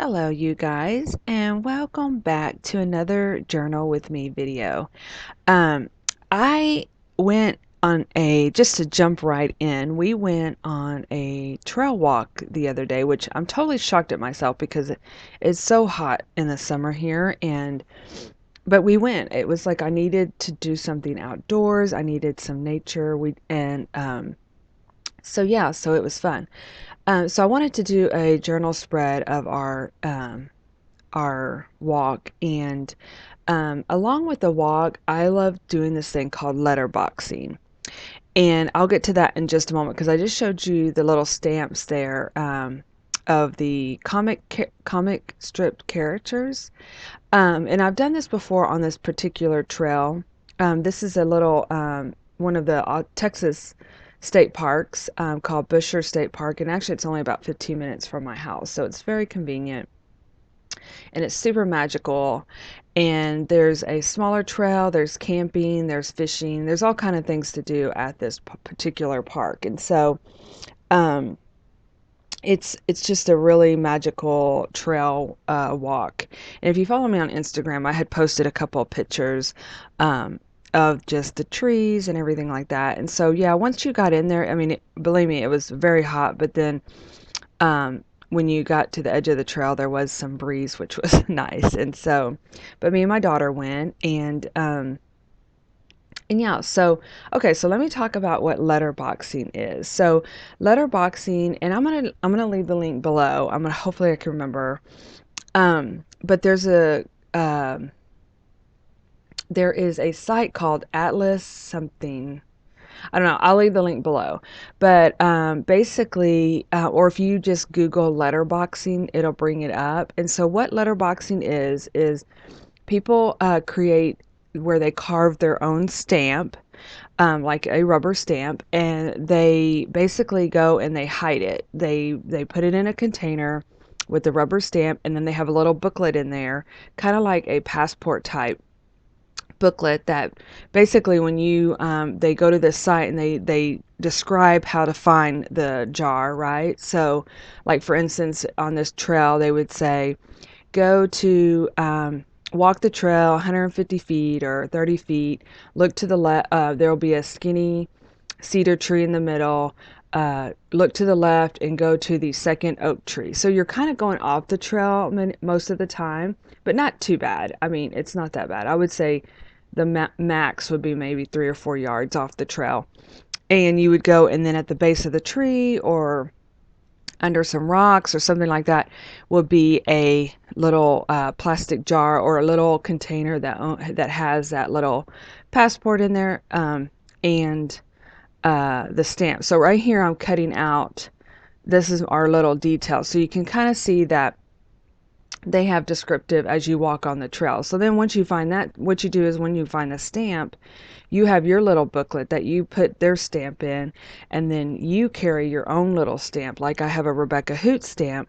Hello, you guys, and welcome back to another Journal with Me video. Um, I went on just to jump right in, we went on a trail walk the other day, which I'm totally shocked at myself because it's so hot in the summer here, but we went. It was like I needed to do something outdoors. I needed some nature. So it was fun. So I wanted to do a journal spread of our walk. And along with the walk, I love doing this thing called letterboxing. And I'll get to that in just a moment because I just showed you the little stamps there of the comic strip characters. And I've done this before on this particular trail. This is a little one of the Texas state parks called Buescher State Park. And actually, it's only about 15 minutes from my house. So it's very convenient and it's super magical. And there's a smaller trail, there's camping, there's fishing, there's all kind of things to do at this particular park. And so um, it's just a really magical trail walk. And if you follow me on Instagram, I had posted a couple of pictures of just the trees and everything like that. And so yeah, once you got in there, I mean, believe me, it was very hot, but then when you got to the edge of the trail, there was some breeze, which was nice. And so, but me and my daughter went, and yeah, so okay, so let me talk about what letterboxing is. So letterboxing, and I'm gonna leave the link below. Hopefully I can remember. But um, there is a site called Atlas something. I don't know. I'll leave the link below. But basically, or if you just Google letterboxing, it'll bring it up. And so, what letterboxing is people create where they carve their own stamp, like a rubber stamp, and they basically go and they hide it. They put it in a container with the rubber stamp, and then they have a little booklet in there, kind of like a passport type booklet that basically when you they go to this site and they describe how to find the jar, right? So like for instance on this trail they would say go to walk the trail 150 feet or 30 feet, look to the left, there will be a skinny cedar tree in the middle, look to the left and go to the second oak tree. So you're kind of going off the trail most of the time, but not too bad. I mean, it's not that bad. I would say the max would be maybe 3 or 4 yards off the trail. And you would go, and then at the base of the tree or under some rocks or something like that would be a little plastic jar or a little container that has that little passport in there, and the stamp. So right here I'm cutting out, this is our little detail. So you can kind of see that they have descriptive as you walk on the trail. So then once you find that, what you do is when you find the stamp, you have your little booklet that you put their stamp in, and then you carry your own little stamp. Like I have a Rebecca Hoot stamp,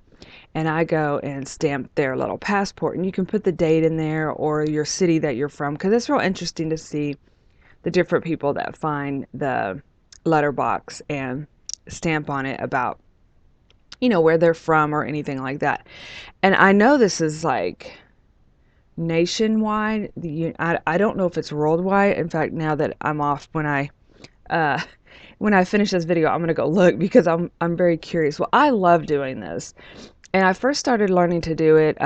and I go and stamp their little passport, and you can put the date in there or your city that you're from, because it's real interesting to see the different people that find the letterbox and stamp on it about where they're from or anything like that. And I know this is like nationwide. I don't know if it's worldwide. In fact, now that I'm off, uh, when I finish this video, I'm gonna go look because I'm very curious. Well, I love doing this, and I first started learning to do it.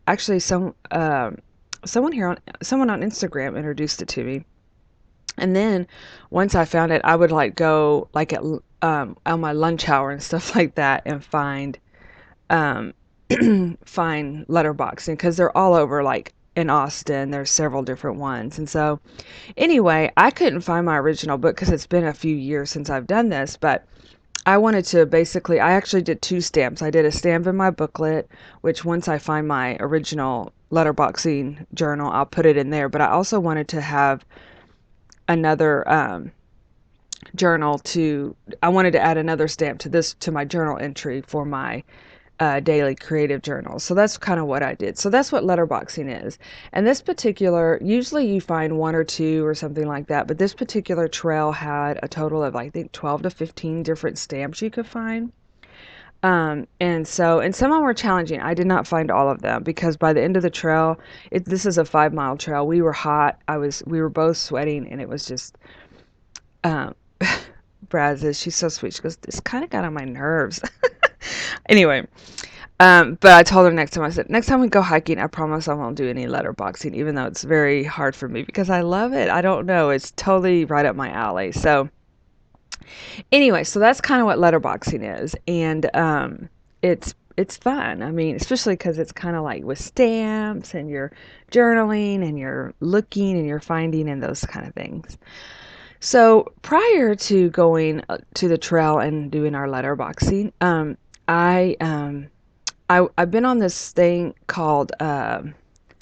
Actually, someone on Instagram introduced it to me, and then once I found it, I would like go like at on my lunch hour and stuff like that and um find letterboxing because they're all over, like in Austin there's several different ones. And so anyway, I couldn't find my original book because it's been a few years since I've done this, but I wanted to basically, I actually did two stamps. I did a stamp in my booklet, which once I find my original letterboxing journal I'll put it in there, but I also wanted to have another journal to, I wanted to add another stamp to my journal entry for my daily creative journal. So that's kind of what I did. So that's what letterboxing is. And this particular, usually you find one or two or something like that, but this particular trail had a total of, I think, 12 to 15 different stamps you could find. And some of them were challenging. I did not find all of them because by the end of the trail, this is a 5 mile trail. We were hot. We were both sweating, and it was just, um, Brazos, she's so sweet. She goes, this kind of got on my nerves. Anyway, but I told her next time, I said, next time we go hiking, I promise I won't do any letterboxing, even though it's very hard for me because I love it. I don't know. It's totally right up my alley. So, anyway, so that's kind of what letterboxing is. And it's fun. I mean, especially because it's kind of like with stamps and you're journaling and you're looking and you're finding and those kind of things. So prior to going to the trail and doing our letterboxing, I I've been on this thing called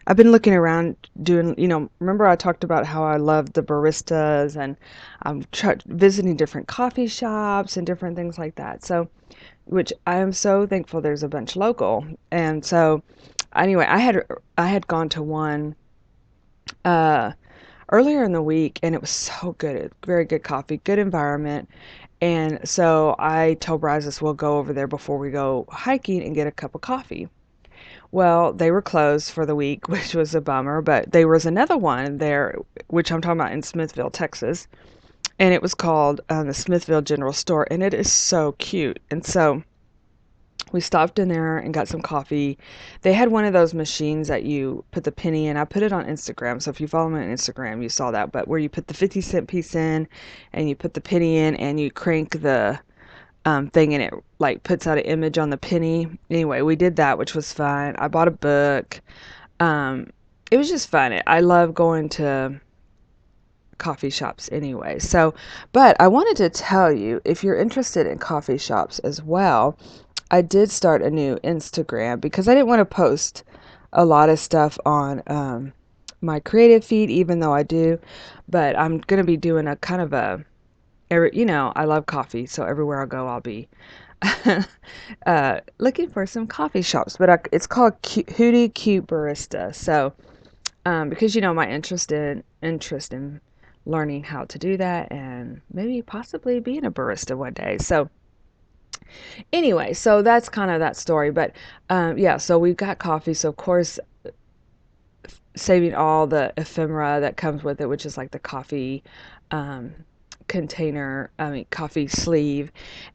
I've been looking around doing, remember I talked about how I love the baristas and I'm visiting different coffee shops and different things like that. So, which I am so thankful there's a bunch local. And so, anyway, I had gone to one uh, earlier in the week and it was so good. Very good coffee, good environment. And so I told Brazos we'll go over there before we go hiking and get a cup of coffee. Well, they were closed for the week, which was a bummer, but there was another one there, which I'm talking about in Smithville, Texas, and it was called the Smithville General Store, and it is so cute. And so we stopped in there and got some coffee. They had one of those machines that you put the penny in. I put it on Instagram, so if you follow me on Instagram, you saw that, but where you put the 50-cent piece in and you put the penny in and you crank the thing and it like puts out an image on the penny. Anyway, we did that, which was fun. I bought a book. Um, it was just fun. I love going to coffee shops anyway. So, but I wanted to tell you if you're interested in coffee shops as well, I did start a new Instagram because I didn't want to post a lot of stuff on my creative feed, even though I do. But I'm going to be doing a kind of I love coffee, so everywhere I go, I'll be looking for some coffee shops. But it's called Hootie Cute Barista. So, because my interest in learning how to do that and maybe possibly being a barista one day. So, anyway, so that's kind of that story. But yeah, so we've got coffee. So, of course, saving all the ephemera that comes with it, which is like the coffee um, container, I mean, coffee sleeve.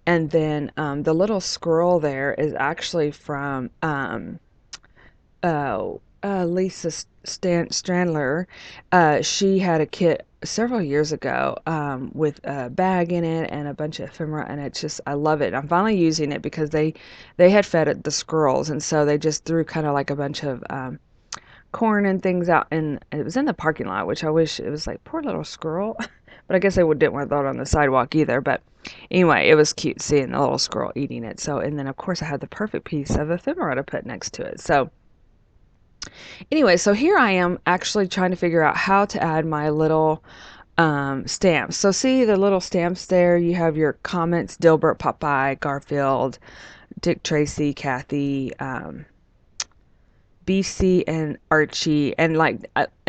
And then the little scroll there is actually from Lisa Strandler. She had a kit several years ago with a bag in it and a bunch of ephemera, and it's just I love it. I'm finally using it because they had fed it the squirrels, and so they just threw kind of like a bunch of corn and things out, and it was in the parking lot, which I wish it was like poor little squirrel, but I guess they didn't want to throw it on the sidewalk either. But anyway, it was cute seeing the little squirrel eating it. So, and then of course I had the perfect piece of ephemera to put next to it. So anyway, so here I am actually trying to figure out how to add my little stamps. So see the little stamps there? You have your comments, Dilbert, Popeye, Garfield, Dick Tracy, Kathy, BC and Archie and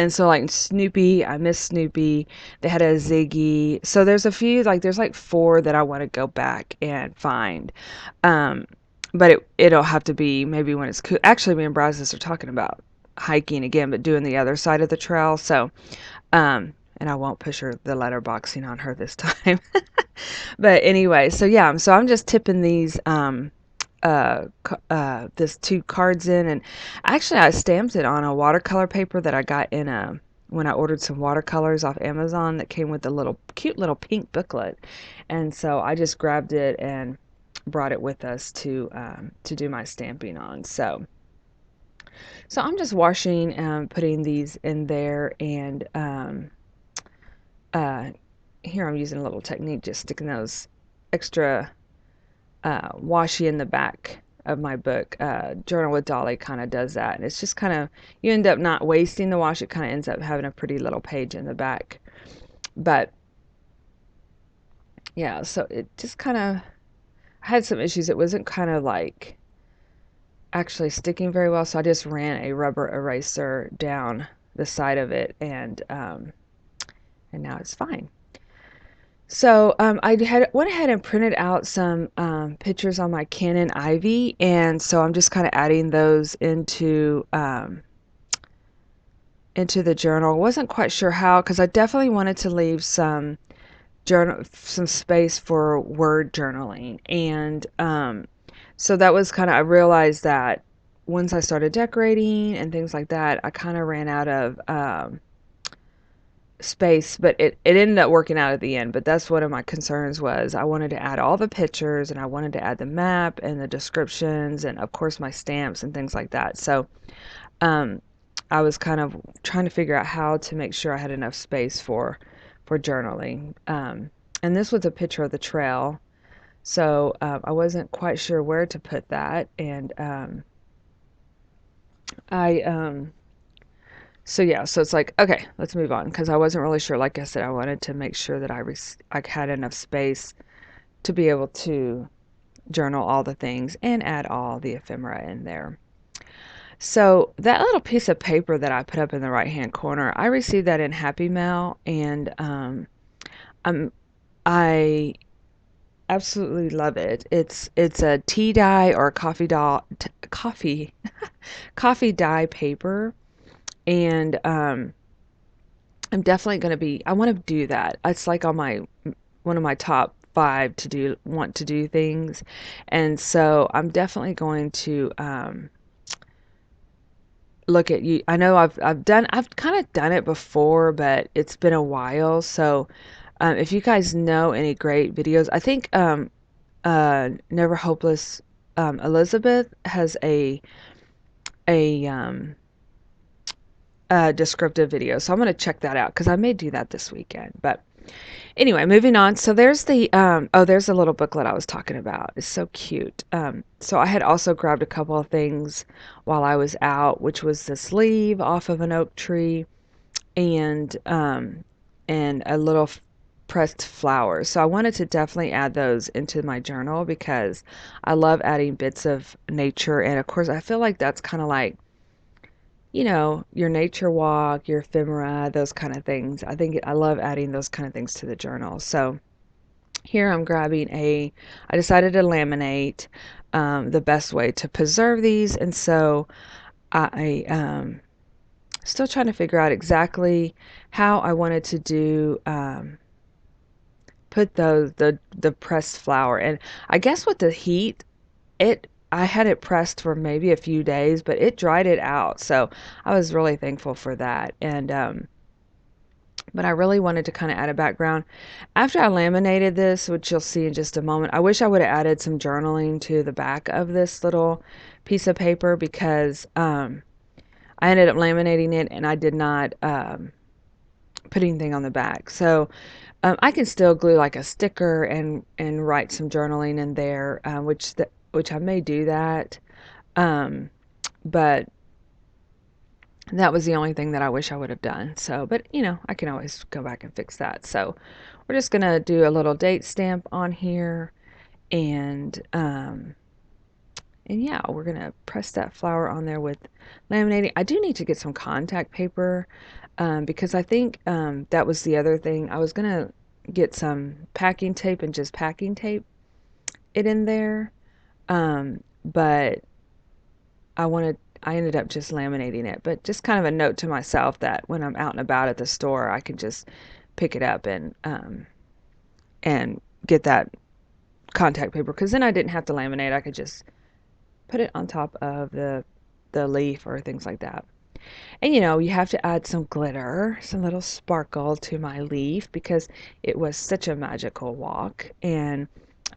so like Snoopy, I miss Snoopy. They had a Ziggy. So there's a few there's like four that I want to go back and find. Um but it'll have to be maybe when it's cool. Actually, me and Brazos are talking about hiking again, but doing the other side of the trail. So and I won't push her the letterboxing on her this time. But anyway, so yeah, so I'm just tipping these this two cards in, and actually I stamped it on a watercolor paper that I got in a when I ordered some watercolors off Amazon that came with a little cute little pink booklet, and so I just grabbed it and brought it with us to do my stamping on. So I'm just washing and putting these in there, and uh, here I'm using a little technique, just sticking those extra washi in the back of my book. Journal with Dolly kind of does that. And it's just kind of, you end up not wasting the wash. It kind of ends up having a pretty little page in the back. But yeah, so it just kind of, I had some issues. It wasn't kind of like actually sticking very well. So I just ran a rubber eraser down the side of it and now it's fine. So I had went ahead and printed out some pictures on my Canon Ivy, and so I'm just kind of adding those into the journal. Wasn't quite sure how because I definitely wanted to leave some space for word journaling, and so that was kind of I realized that once I started decorating and things like that, I kind of ran out of space, but it ended up working out at the end. But that's one of my concerns was I wanted to add all the pictures and I wanted to add the map and the descriptions and of course my stamps and things like that. So um, I was kind of trying to figure out how to make sure I had enough space for journaling. And this was a picture of the trail, so I wasn't quite sure where to put that, and I so yeah, so it's like okay, let's move on because I wasn't really sure. Like I said, I wanted to make sure that I had enough space to be able to journal all the things and add all the ephemera in there. So that little piece of paper that I put up in the right hand corner, I received that in Happy Mail, and I'm I absolutely love it. It's a tea dye or coffee dye paper, and I'm definitely going to be. I want to do that. It's like on my one of my top five to want to do things, and so I'm definitely going to look at you. I know I've kind of done it before, but it's been a while. So if you guys know any great videos, I think Never Hopeless Elizabeth has a descriptive video, so I'm gonna check that out because I may do that this weekend. But anyway, moving on. So there's the there's the little booklet I was talking about. It's so cute. So I had also grabbed a couple of things while I was out, which was this leaf off of an oak tree and a little pressed flowers. So I wanted to definitely add those into my journal because I love adding bits of nature, and of course I feel like that's kind of like your nature walk, your ephemera, those kind of things. I love adding those kind of things to the journal. So here I'm grabbing I decided to laminate the best way to preserve these, and so I still trying to figure out exactly how I wanted to do put the pressed flour. And I guess with the heat, it I had it pressed for maybe a few days, but it dried it out. So I was really thankful for that. And but I really wanted to kind of add a background. After I laminated this, which you'll see in just a moment, I wish I would have added some journaling to the back of this little piece of paper because I ended up laminating it and I did not put anything on the back. So I can still glue like a sticker and write some journaling in there, which I may do that. Um, but that was the only thing that I wish I would have done. So, but I can always go back and fix that. So we're just gonna do a little date stamp on here, and yeah, we're gonna press that flower on there with laminating. I do need to get some contact paper because I think that was the other thing. I was gonna get some packing tape and just packing tape it in there, but I ended up just laminating it. But just kind of a note to myself that when I'm out and about at the store, I can just pick it up and get that contact paper because then I didn't have to laminate. I could just put it on top of the leaf or things like that. And you have to add some glitter, some little sparkle to my leaf because it was such a magical walk. And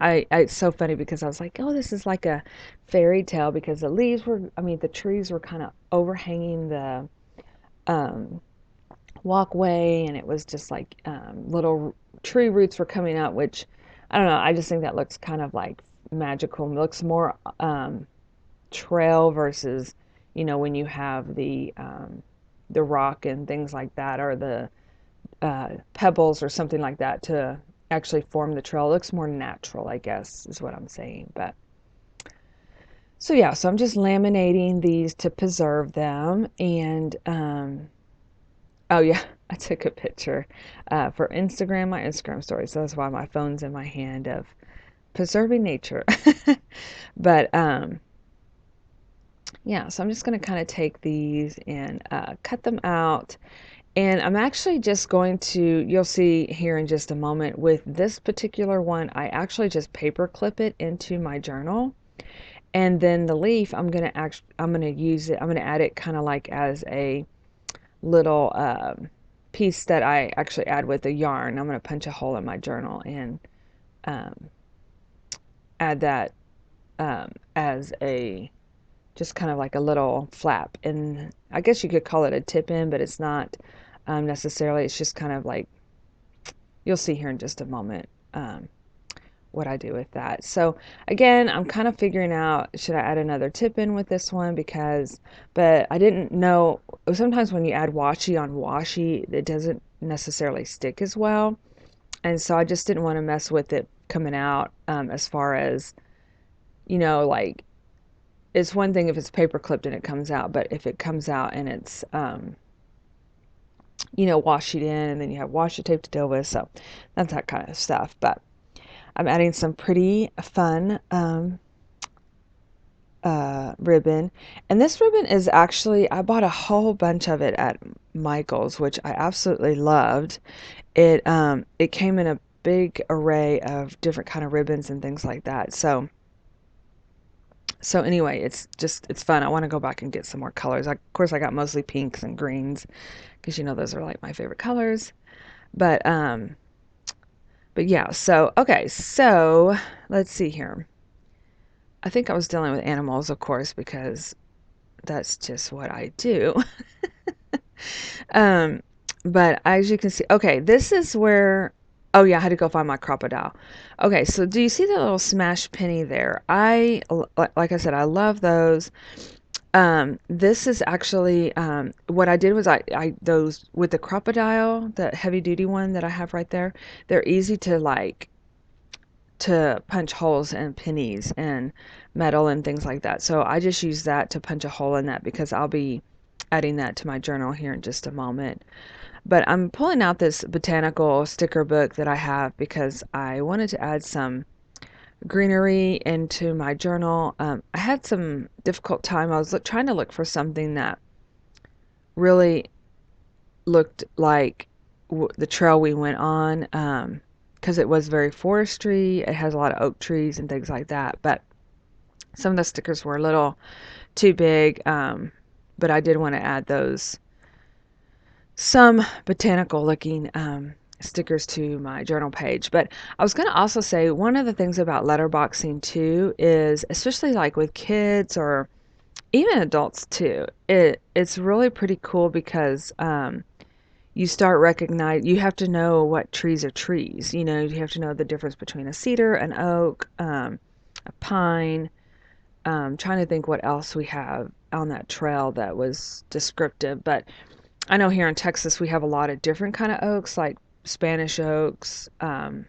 it's so funny because I was like, oh, this is like a fairy tale because the trees were kind of overhanging the um, walkway, and it was just like little tree roots were coming out, which I don't know. I just think that looks kind of like magical. It looks more trail versus when you have the rock and things like that or the pebbles or something like that to actually form the trail. It looks more natural, I guess is what I'm saying. But so yeah, so I'm just laminating these to preserve them. And oh yeah, I took a picture for Instagram, my Instagram story. So that's why my phone's in my hand of preserving nature. But yeah, so I'm just going to kind of take these and cut them out. And I'm actually just going to, you'll see here in just a moment, with this particular one, I actually just paper clip it into my journal. And then the leaf, I'm going to use it, I'm going to add it kind of like as a little piece that I actually add with the yarn. I'm going to punch a hole in my journal and um, add that as a just kind of like a little flap. And I guess you could call it a tip in, but it's not necessarily. It's just kind of like, you'll see here in just a moment what I do with that. So again, I'm kind of figuring out, should I add another tip in with this one? But I didn't know, sometimes when you add washi on washi, it doesn't necessarily stick as well. And so I just didn't want to mess with it coming out as far as, like, it's one thing if it's paper clipped and it comes out, but if it comes out and it's, washed in and then you have washi tape to deal with. So that's that kind of stuff. But I'm adding some pretty fun ribbon. And this ribbon is actually, I bought a whole bunch of it at Michael's, which I absolutely loved. It came in a big array of different kind of ribbons and things like that. So anyway, it's fun. I want to go back and get some more colors. Of course, I got mostly pinks and greens because those are like my favorite colors. But but yeah, so okay, so let's see here. I think I was dealing with animals, of course, because that's just what I do. um, but as you can see, okay, this is where, oh yeah, I had to go find my crocodile. Okay, so do you see the little smash penny there? Like I said, I love those. This is actually, what I did was those with the crocodile, the heavy duty one that I have right there, they're easy to punch holes in pennies and metal and things like that. So I just use that to punch a hole in that because I'll be adding that to my journal here in just a moment. But I'm pulling out this botanical sticker book that I have because I wanted to add some greenery into my journal. I had some difficult time. I was trying to look for something that really looked like the trail we went on, because it was very forestry. It has a lot of oak trees and things like that. But some of the stickers were a little too big. But I did want to add some botanical looking stickers to my journal page. But I was going to also say one of the things about letterboxing too is, especially like with kids or even adults too, it's really pretty cool because you start you have to know what trees are trees. You have to know the difference between a cedar, an oak, a pine. Trying to think what else we have on that trail that was descriptive. But I know here in Texas we have a lot of different kind of oaks, like Spanish oaks. I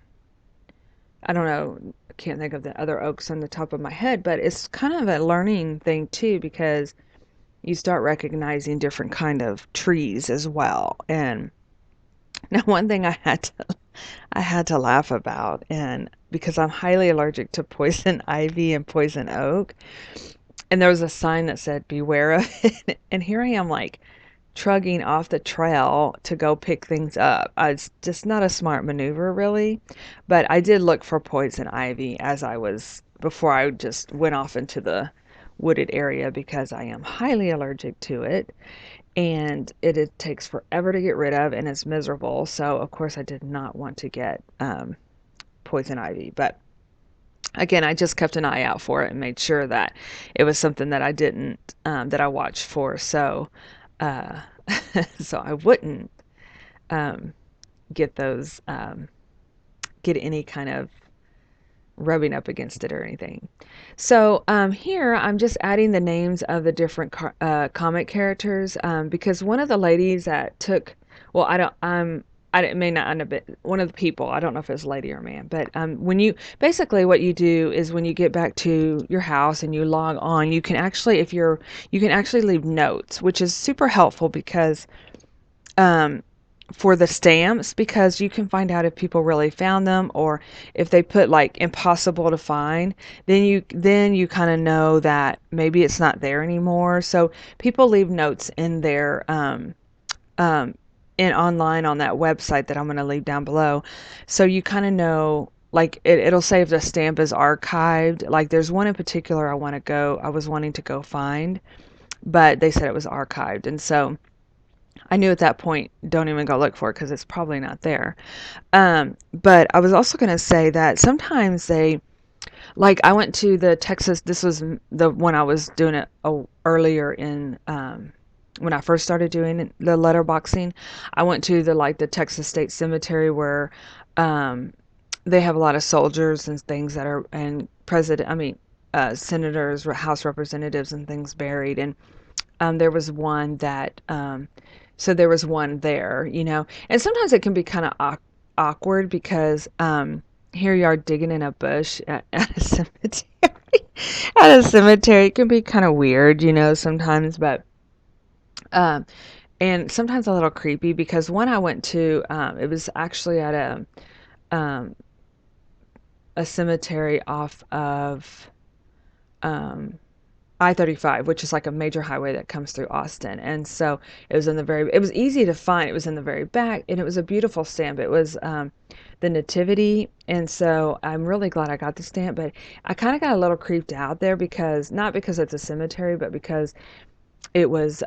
don't know, I can't think of the other oaks on the top of my head, but it's kind of a learning thing too because you start recognizing different kind of trees as well. And now one thing I had to laugh about, and because I'm highly allergic to poison ivy and poison oak, and there was a sign that said beware of it, and here I am like trugging off the trail to go pick things up. It's just not a smart maneuver, really. But I did look for poison ivy before I just went off into the wooded area because I am highly allergic to it. And it takes forever to get rid of, and it's miserable. So, of course, I did not want to get poison ivy. But again, I just kept an eye out for it and made sure that it was something that I didn't, that I watched for. Uh, so I wouldn't um, get get any kind of rubbing up against it or anything. So here I'm just adding the names of the different comic characters because one of the ladies that took, well, it may not have been one of the people. I don't know if it's a lady or a man, but basically what you do is when you get back to your house and you log on, you can actually, you can actually leave notes, which is super helpful because um, for the stamps, because you can find out if people really found them, or if they put like impossible to find, then you kind of know that maybe it's not there anymore. So people leave notes in their um, in online on that website that I'm going to leave down below. So you kind of know, like it'll say if the stamp is archived. Like there's one in particular I was wanting to go find, but they said it was archived. And so I knew at that point, don't even go look for it because it's probably not there. But I was also going to say that sometimes like I went to the Texas, this was the one I was doing it earlier in, when I first started doing the letterboxing. I went to the Texas State Cemetery where um, they have a lot of soldiers and things that are, and senators, House representatives, and things buried. And there was one that, so there was one there, and sometimes it can be kind of awkward because here you are digging in a bush at a cemetery. At a cemetery, it can be kind of weird, sometimes, but um, and sometimes a little creepy because one I went to, it was actually at um, a cemetery off of um, I-35, which is like a major highway that comes through Austin. And so it was easy to find. It was in the very back, and it was a beautiful stamp. It was the Nativity. And so I'm really glad I got the stamp, but I kind of got a little creeped out there because, not because it's a cemetery, but because there was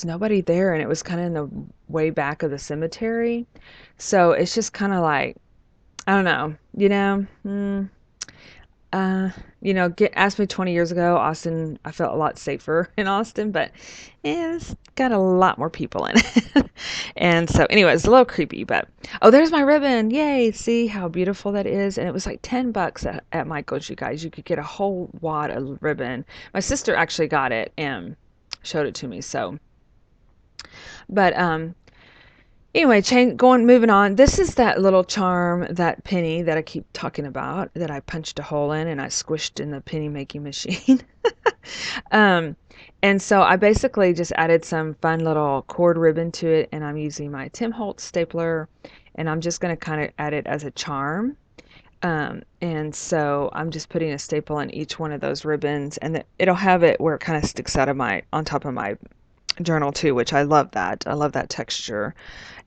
nobody there, and it was kind of in the way back of the cemetery. So it's just kind of like, I don't know, uh, asked me 20 years ago, Austin, I felt a lot safer in Austin, but it's got a lot more people in it. And so, anyway, it's a little creepy, but oh, there's my ribbon. Yay. See how beautiful that is? And it was like $10 at Michael's, you guys. You could get a whole wad of ribbon. My sister actually got it and showed it to me. So, but, anyway, moving on. This is that little charm, that penny that I keep talking about, that I punched a hole in and I squished in the penny making machine. um, and so I basically just added some fun little cord ribbon to it, and I'm using my Tim Holtz stapler, and I'm just going to kind of add it as a charm. And so I'm just putting a staple in each one of those ribbons, and it'll have it where it kind of sticks out of on top of my journal too, which I love that. I love that texture.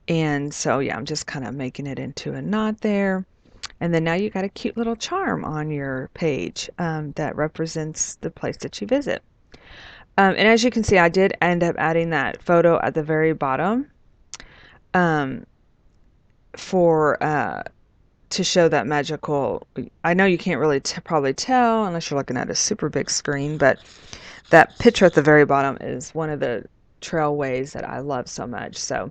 And so, yeah, I'm just kind of making it into a knot there. And then now you got a cute little charm on your page that represents the place that you visit. And as you can see, I did end up adding that photo at the very bottom um, for to show that magical. I know you can't really probably tell unless you're looking at a super big screen, but that picture at the very bottom is one of the trailways that I love so much. So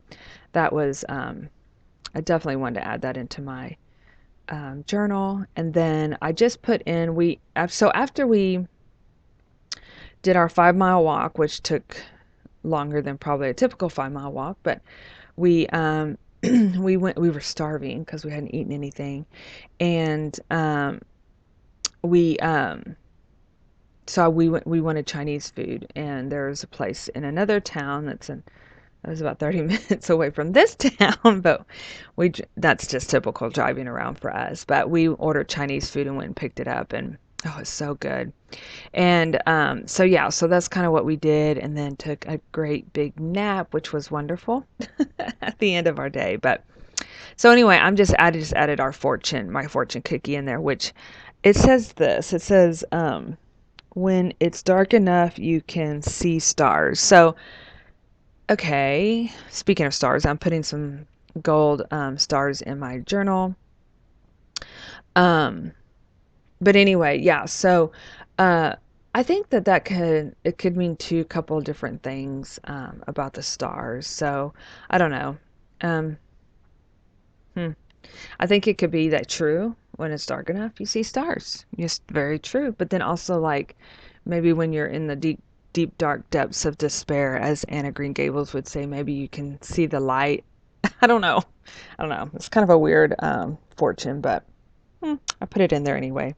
that was I definitely wanted to add that into my journal. And then I just put in, so after we did our 5 mile walk, which took longer than probably a typical 5 mile walk, but we we were starving because we hadn't eaten anything. And we so we wanted Chinese food, and there's a place in another town that was about 30 minutes away from this town, but that's just typical driving around for us. But we ordered Chinese food and went and picked it up, and oh, it's so good. And so yeah, so that's kind of what we did, and then took a great big nap, which was wonderful at the end of our day. But so anyway, I just added my fortune cookie in there, which it says this. It says when it's dark enough, you can see stars. So okay, speaking of stars, I'm putting some gold stars in my journal. Um, but anyway, yeah. So uh, I think it could mean two couple different things about the stars. So I don't know. Um, hmm. I think it could be that true. When it's dark enough, you see stars. Just very true. But then also, like, maybe when you're in the deep, dark depths of despair, as Anna Green Gables would say, maybe you can see the light. I don't know. I don't know. It's kind of a weird fortune, but I put it in there anyway.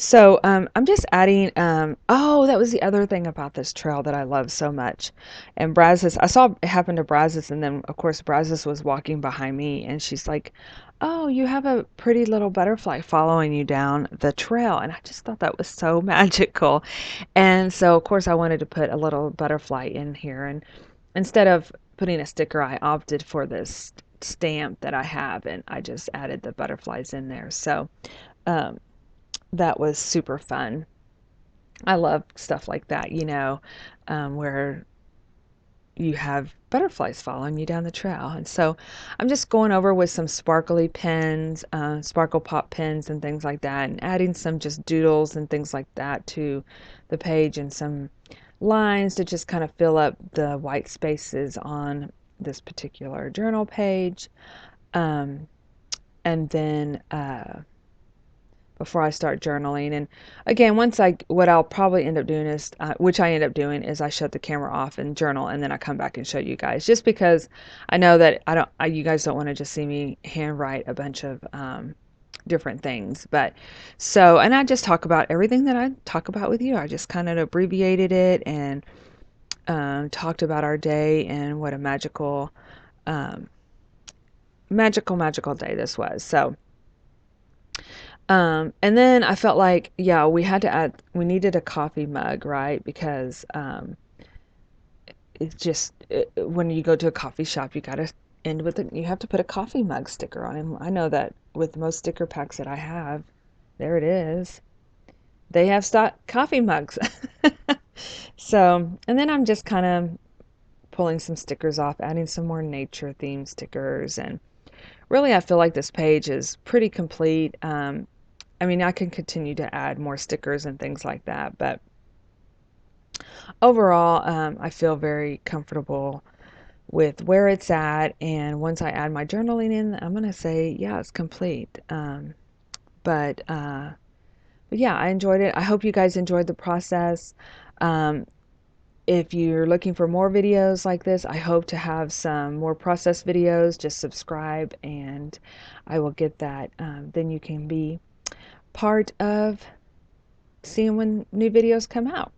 So I'm just adding. Oh, that was the other thing about this trail that I love so much. And Brazos, I saw it happen to Brazos, and then of course Brazos was walking behind me, and she's like, "Oh, you have a pretty little butterfly following you down the trail," and I just thought that was so magical. And so of course I wanted to put a little butterfly in here, and instead of putting a sticker, I opted for this stamp that I have, and I just added the butterflies in there. So. Um, that was super fun. I love stuff like that, where you have butterflies following you down the trail. And so I'm just going over with some sparkly pens, sparkle pop pens, and things like that, and adding some just doodles and things like that to the page and some lines to just kind of fill up the white spaces on this particular journal page. Um, and then before I start journaling. And again, what I'll probably end up doing is, which I end up doing, is I shut the camera off and journal, and then I come back and show you guys. Just because I know that you guys don't want to just see me handwrite a bunch of different things. But so, and I just talk about everything that I talk about with you. I just kind of abbreviated it and talked about our day and what a um, magical day this was. So. And then I felt like, yeah, we needed a coffee mug, right? Because it's just, when you go to a coffee shop, you got to end with it. You have to put a coffee mug sticker on it. I know that with most sticker packs that I have, there it is. They have stock coffee mugs. So, and then I'm just kind of pulling some stickers off, adding some more nature themed stickers. And really, I feel like this page is pretty complete. I mean, I can continue to add more stickers and things like that, but overall, I feel very comfortable with where it's at. And once I add my journaling in, I'm going to say, yeah, it's complete. But, uh, but yeah, I enjoyed it. I hope you guys enjoyed the process. Um, if you're looking for more videos like this, I hope to have some more process videos. Just subscribe and I will get that. Then you can be part of seeing when new videos come out.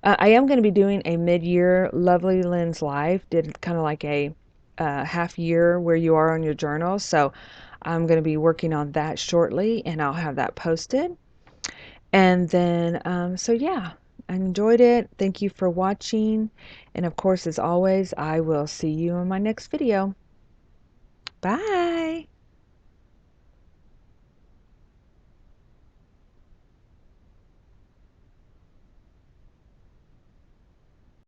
I am going to be doing a mid-year Lovely Lens Live. Did kind of like a half year where you are on your journal. So I'm going to be working on that shortly, and I'll have that posted. And then, so yeah, I enjoyed it. Thank you for watching. And of course, as always, I will see you in my next video. Bye.